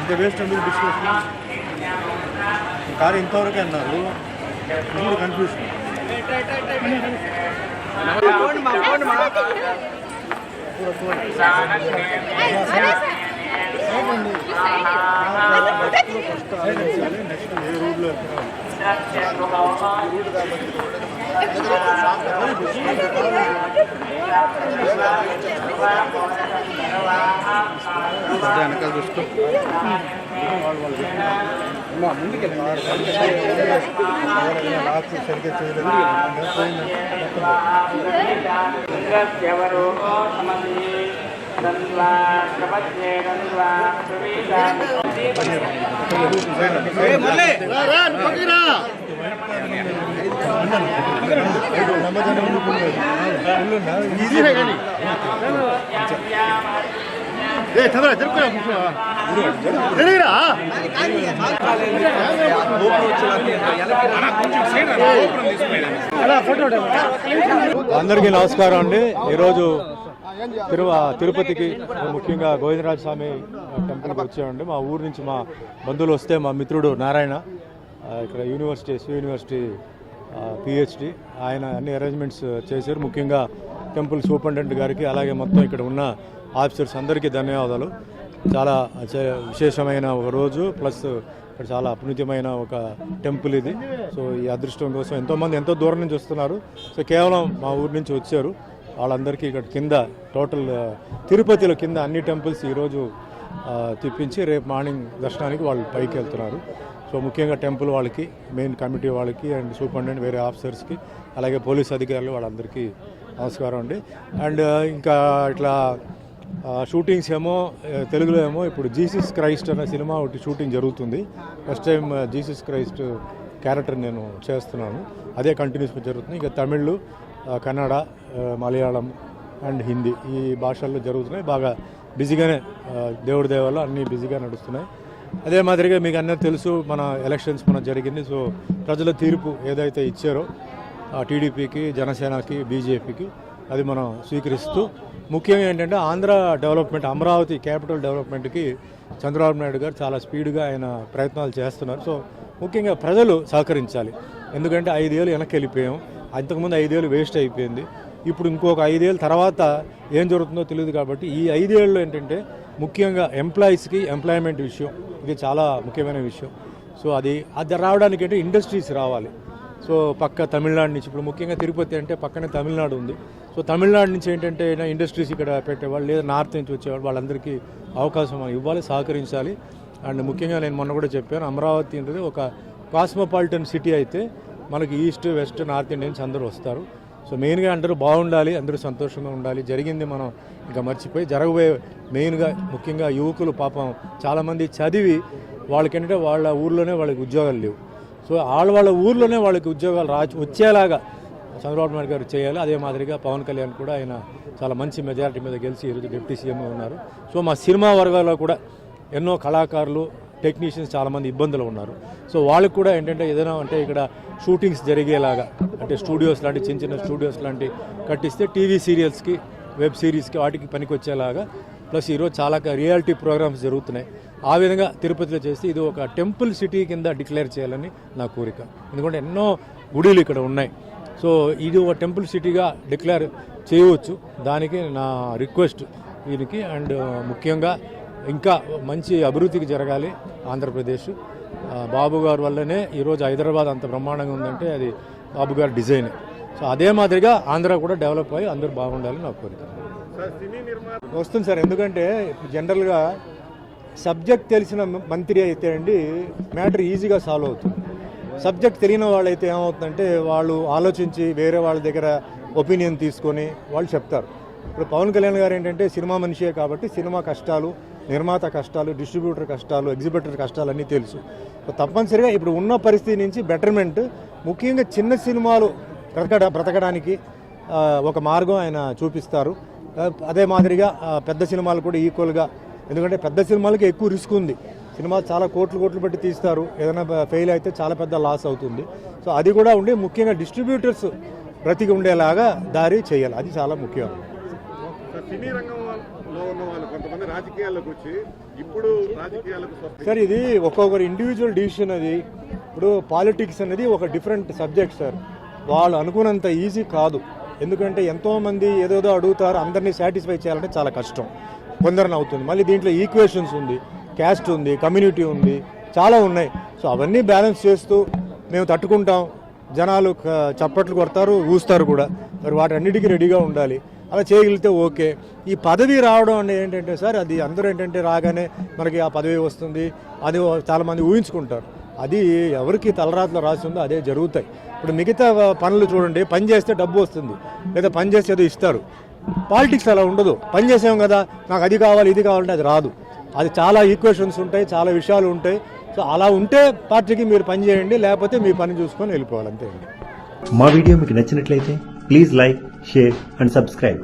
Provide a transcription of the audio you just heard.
ఇంత వేస్ట్ ఎందుకు discussion car ఇంతవరకు అన్నారు ఇప్పుడు కన్ఫ్యూషన్ నెక్స్ట్ ఏ రూట్లో వెనకాల చూసుకో ముందుకెళ్ళి సరిగ్గా చేయలేదు అందరికీ నమస్కారం అండి. ఈరోజు తిరుపతికి ముఖ్యంగా గోవిందరాజ స్వామి టెంపుల్కి వచ్చామండి. మా ఊరు నుంచి మా బంధువులు వస్తే మా మిత్రుడు నారాయణ ఇక్కడ శ్రీ యూనివర్సిటీ పిహెచ్డి ఆయన అన్ని అరేంజ్మెంట్స్ చేశారు. ముఖ్యంగా టెంపుల్ సూపరింటెండెంట్ గారికి అలాగే మొత్తం ఇక్కడ ఉన్న ఆఫీసర్స్ అందరికీ ధన్యవాదాలు. చాలా విశేషమైన ఒక రోజు ప్లస్ ఇక్కడ చాలా అపునీతమైన ఒక టెంపుల్ ఇది. సో ఈ అదృష్టం కోసం ఎంతోమంది ఎంతో దూరం నుంచి వస్తున్నారు. సో కేవలం మా ఊరు నుంచి వచ్చారు. వాళ్ళందరికీ ఇక్కడ కింద టోటల్ తిరుపతిలో కింద అన్ని టెంపుల్స్ ఈరోజు తిప్పించి రేపు మార్నింగ్ దర్శనానికి వాళ్ళు పైకి వెళ్తున్నారు. సో ముఖ్యంగా టెంపుల్ వాళ్ళకి, మెయిన్ కమిటీ వాళ్ళకి అండ్ సూపరింటెండెంట్ వేరే ఆఫీసర్స్కి అలాగే పోలీస్ అధికారులు వాళ్ళందరికీ నమస్కారం అండి. అండ్ ఇంకా ఇట్లా షూటింగ్స్ ఏమో తెలుగులో ఏమో ఇప్పుడు జీసస్ క్రైస్ట్ అనే సినిమా ఒకటి షూటింగ్ జరుగుతుంది. First time Jesus Christ character నేను చేస్తున్నాను. అదే కంటిన్యూస్గా జరుగుతుంది. ఇంకా తమిళ్, కన్నడ, మలయాళం అండ్ హిందీ ఈ భాషల్లో జరుగుతున్నాయి. బాగా బిజీగానే దేవుడి దేవాలు అన్నీ బిజీగా నడుస్తున్నాయి. అదే మాదిరిగా మీకు అన్నీ తెలుసు, మన ఎలక్షన్స్ మన జరిగింది. సో ప్రజల తీర్పు ఏదైతే ఇచ్చారో టీడీపీకి, జనసేనకి, బీజేపీకి అది మనం స్వీకరిస్తూ ముఖ్యంగా ఏంటంటే ఆంధ్ర డెవలప్మెంట్, అమరావతి క్యాపిటల్ డెవలప్మెంట్కి చంద్రబాబు నాయుడు గారు చాలా స్పీడ్గా ఆయన ప్రయత్నాలు చేస్తున్నారు. సో ముఖ్యంగా ప్రజలు సహకరించాలి. ఎందుకంటే 5 ఏళ్ళు వెనక్కి వెళ్ళిపోయాం. అంతకుముందు 5 ఏళ్ళు వేస్ట్ అయిపోయింది. ఇప్పుడు ఇంకొక 5 ఏళ్ళ తర్వాత ఏం జరుగుతుందో తెలియదు. కాబట్టి ఈ 5 ఏళ్ళు ఏంటంటే ముఖ్యంగా ఎంప్లాయీస్కి ఎంప్లాయ్మెంట్ విషయం ఇది చాలా ముఖ్యమైన విషయం. సో అది రావడానికి అంటే ఇండస్ట్రీస్ రావాలి. సో పక్క తమిళనాడు నుంచి, ఇప్పుడు ముఖ్యంగా తిరుపతి అంటే పక్కనే తమిళనాడు ఉంది. సో తమిళనాడు నుంచి ఏంటంటే ఇండస్ట్రీస్ ఇక్కడ పెట్టేవాళ్ళు లేదా నార్త్ నుంచి వచ్చేవాళ్ళు వాళ్ళందరికీ అవకాశం ఇవ్వాలి, సహకరించాలి. అండ్ ముఖ్యంగా నేను మొన్న కూడా చెప్పాను, అమరావతి అనేది ఒక కాస్మోపాలిటన్ సిటీ అయితే మనకి ఈస్ట్, వెస్ట్, నార్త్ ఇండియన్స్ అందరూ వస్తారు. సో మెయిన్గా అందరూ బాగుండాలి, అందరూ సంతోషంగా ఉండాలి. జరిగింది మనం ఇంకా మర్చిపోయి జరగబోయే మెయిన్గా ముఖ్యంగా యువకులు పాపం చాలామంది చదివి వాళ్ళకేంటంటే వాళ్ళ ఊర్లోనే వాళ్ళకి ఉద్యోగాలు లేవు. సో వాళ్ళ ఊర్లోనే వాళ్ళకి ఉద్యోగాలు వచ్చేలాగా చంద్రబాబు నాయుడు గారు చేయాలి. అదే మాదిరిగా పవన్ కళ్యాణ్ కూడా ఆయన చాలా మంచి మెజారిటీ మీద గెలిచి ఈరోజు డిప్యూటీ సీఎంగా ఉన్నారు. సో మా సినిమా వర్గాల్లో కూడా ఎన్నో కళాకారులు, టెక్నీషియన్స్ చాలామంది ఇబ్బందులు ఉన్నారు. సో వాళ్ళకి కూడా ఏంటంటే ఏదైనా అంటే ఇక్కడ షూటింగ్స్ జరిగేలాగా అంటే స్టూడియోస్ లాంటి చిన్న చిన్న స్టూడియోస్ లాంటి కట్టిస్తే టీవీ సీరియల్స్కి, వెబ్ సిరీస్కి వాటికి పనికి వచ్చేలాగా ప్లస్ ఈరోజు చాలా రియాలిటీ ప్రోగ్రామ్స్ జరుగుతున్నాయి. ఆ విధంగా తిరుపతిలో చేసి ఇది ఒక టెంపుల్ సిటీ కింద డిక్లేర్ చేయాలని నా కోరిక. ఎందుకంటే ఎన్నో గుడిలు ఇక్కడ ఉన్నాయి. సో ఇది ఒక టెంపుల్ సిటీగా డిక్లేర్ చేయవచ్చు. దానికి నా రిక్వెస్ట్ దీనికి. అండ్ ముఖ్యంగా ఇంకా మంచి అభివృద్ధికి జరగాలి ఆంధ్రప్రదేశ్. బాబు గారి వల్లనే ఈరోజు హైదరాబాద్ అంత బ్రహ్మాండంగా ఉందంటే అది బాబు గారి డిజైన్. సో అదే మాదిరిగా ఆంధ్ర కూడా డెవలప్ అయ్యి అందరూ బాగుండాలని నా కోరిక. వస్తుంది సార్. ఎందుకంటే జనరల్గా సబ్జెక్ట్ తెలిసిన మంత్రి అయితే అండి మ్యాటర్ ఈజీగా సాల్వ్ అవుతుంది. సబ్జెక్ట్ తెలియని వాళ్ళైతే ఏమవుతుందంటే వాళ్ళు ఆలోచించి వేరే వాళ్ళ దగ్గర ఒపీనియన్ తీసుకొని వాళ్ళు చెప్తారు. ఇప్పుడు పవన్ కళ్యాణ్ గారు ఏంటంటే సినిమా మనిషే కాబట్టి సినిమా కష్టాలు, నిర్మాత కష్టాలు, డిస్ట్రిబ్యూటర్ కష్టాలు, ఎగ్జిబిటర్ కష్టాలు అన్నీ తెలుసు. తప్పనిసరిగా ఇప్పుడు ఉన్న పరిస్థితి నుంచి బెటర్మెంట్, ముఖ్యంగా చిన్న సినిమాలు బ్రతకడానికి ఒక మార్గం ఆయన చూపిస్తారు. అదే మాదిరిగా పెద్ద సినిమాలు కూడా ఈక్వల్గా, ఎందుకంటే పెద్ద సినిమాలకి ఎక్కువ రిస్క్ ఉంది. సినిమా చాలా కోట్లు పెట్టి తీస్తారు, ఏదైనా ఫెయిల్ అయితే చాలా పెద్ద లాస్ అవుతుంది. సో అది కూడా ఉండి ముఖ్యంగా డిస్ట్రిబ్యూటర్స్ బ్రతికి ఉండేలాగా దారి చేయాలి, అది చాలా ముఖ్యం. సినీ రంగంలో ఉన్న వాళ్ళు కొంతమంది రాజకీయాల్లోకి వచ్చి ఇప్పుడు రాజకీయాలకు సార్ ఇది ఒక్కొక్కరు ఇండివిజువల్ డిసిషన్. అది ఇప్పుడు పాలిటిక్స్ అనేది ఒక డిఫరెంట్ సబ్జెక్ట్ సార్. వాళ్ళు అనుకున్నంత ఈజీ కాదు. ఎందుకంటే ఎంతోమంది ఏదోదో అడుగుతారు, అందరినీ సాటిస్ఫై చేయాలంటే చాలా కష్టం, కొందరిని అవుతుంది. మళ్ళీ దీంట్లో ఈక్వేషన్స్ ఉంది, క్యాస్ట్ ఉంది, కమ్యూనిటీ ఉంది, చాలా ఉన్నాయి. సో అవన్నీ బ్యాలెన్స్ చేస్తూ మేము తట్టుకుంటాం. జనాలు చప్పట్లు కొడతారు, ఊస్తారు కూడా. మరి వాటన్నిటికీ రెడీగా ఉండాలి. అలా చేయగలిగితే ఓకే. ఈ పదవి రావడం అంటే ఏంటంటే సార్, అది అందరూ ఏంటంటే రాగానే మనకి ఆ పదవి వస్తుంది, అది చాలామంది ఊహించుకుంటారు. అది ఎవరికి తలరాతలో రాసి ఉందో అదే జరుగుతాయి. ఇప్పుడు మిగతా పనులు చూడండి, పని చేస్తే డబ్బు వస్తుంది, లేదా పని చేస్తే ఏదో ఇస్తారు. పాలిటిక్స్ అలా ఉండదు. పని చేసాం కదా, నాకు అది కావాలి ఇది కావాలంటే అది రాదు. అది చాలా ఈక్వేషన్స్ ఉంటాయి, చాలా విషయాలు ఉంటాయి. సో అలా ఉంటే పార్టీకి మీరు పని చేయండి, లేకపోతే మీ పని చూసుకొని వెళ్ళిపోవాలి, అంతే అండి. మా వీడియో మీకు నచ్చినట్లయితే please like, share and subscribe.